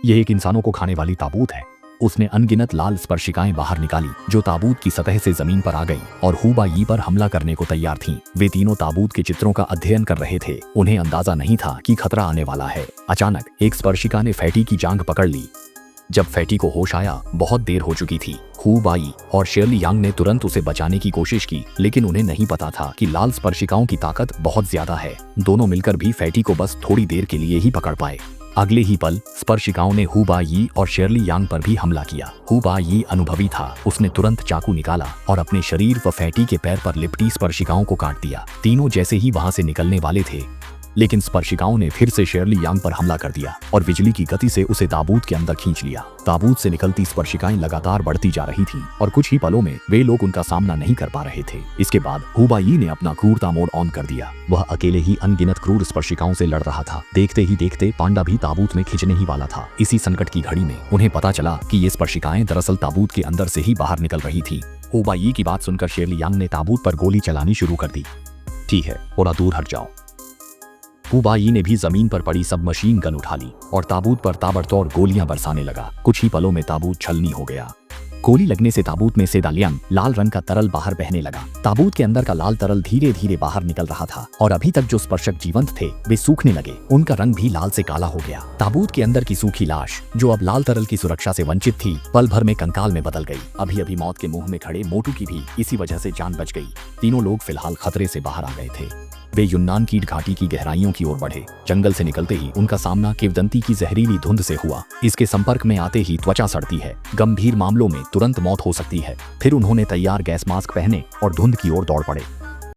यह एक इंसानों को खाने वाली ताबूत है। उसने अनगिनत लाल स्पर्शिकाएं बाहर निकाली जो ताबूत की सतह से जमीन पर आ गई और हुबा यी पर हमला करने को तैयार थीं। वे तीनों ताबूत के चित्रों का अध्ययन कर रहे थे। उन्हें अंदाजा नहीं था कि खतरा आने वाला है। अचानक एक स्पर्शिका ने फैटी की जांघ पकड़ ली। जब फैटी को होश आया, बहुत देर हो चुकी थी। हुबा यी और शेरली यांग ने तुरंत उसे बचाने की कोशिश की, लेकिन उन्हें नहीं पता था कि लाल स्पर्शिकाओं की ताकत बहुत ज्यादा है। दोनों मिलकर भी फैटी को बस थोड़ी देर के लिए ही पकड़ पाए। अगले ही पल स्पर्शिकाओं ने हुबा यी और शेरली यांग पर भी हमला किया। हुबा यी अनुभवी था। उसने तुरंत चाकू निकाला और अपने शरीर व फैटी के पैर पर लिपटी स्पर्शिकाओं को काट दिया। तीनों जैसे ही वहां से निकलने वाले थे, लेकिन स्पर्शिकाओं ने फिर से शेरली यांग पर हमला कर दिया और बिजली की गति से उसे ताबूत के अंदर खींच लिया। ताबूत से निकलती स्पर्शिकाएं लगातार बढ़ती जा रही थीं और कुछ ही पलों में वे लोग उनका सामना नहीं कर पा रहे थे। इसके बाद हुबा यी ने अपना क्रूरता मोड ऑन कर दिया। वह अकेले ही अनगिनत क्रूर स्पर्शिकाओं से लड़ रहा था। देखते ही देखते पांडा भी ताबूत में खिंचने ही वाला था। इसी संकट की घड़ी में उन्हें पता चला कि ये स्पर्शिकाएं दरअसल ताबूत के अंदर से ही बाहर निकल रही थी। हुबा यी की बात सुनकर शेरली यांग ने ताबूत पर गोली चलानी शुरू कर दी। ठीक है, थोड़ा दूर हट जाओ। हुबा यी ने भी जमीन पर पड़ी सब मशीन गन उठा ली और ताबूत पर ताबड़तोड़ गोलियां बरसाने लगा। कुछ ही पलों में ताबूत छलनी हो गया। गोली लगने से ताबूत में से दालियांग लाल रंग का तरल बाहर बहने लगा। ताबूत के अंदर का लाल तरल धीरे धीरे बाहर निकल रहा था और अभी तक जो स्पर्शक जीवंत थे वे सूखने लगे। उनका रंग भी लाल से काला हो गया। ताबूत के अंदर की सूखी लाश, जो अब लाल तरल की सुरक्षा से वंचित थी, पल भर में कंकाल में बदल गई। अभी अभी मौत के मुंह में खड़े मोटू की भी इसी वजह से जान बच गई। तीनों लोग फिलहाल खतरे से बाहर आ गए थे। वे युन्नान कीट घाटी की गहराइयों की ओर बढ़े। जंगल से निकलते ही उनका सामना किवदंती की जहरीली धुंध से हुआ। इसके संपर्क में आते ही त्वचा सड़ती है। गंभीर मामलों में तुरंत मौत हो सकती है। फिर उन्होंने तैयार गैस मास्क पहने और धुंध की ओर दौड़ पड़े।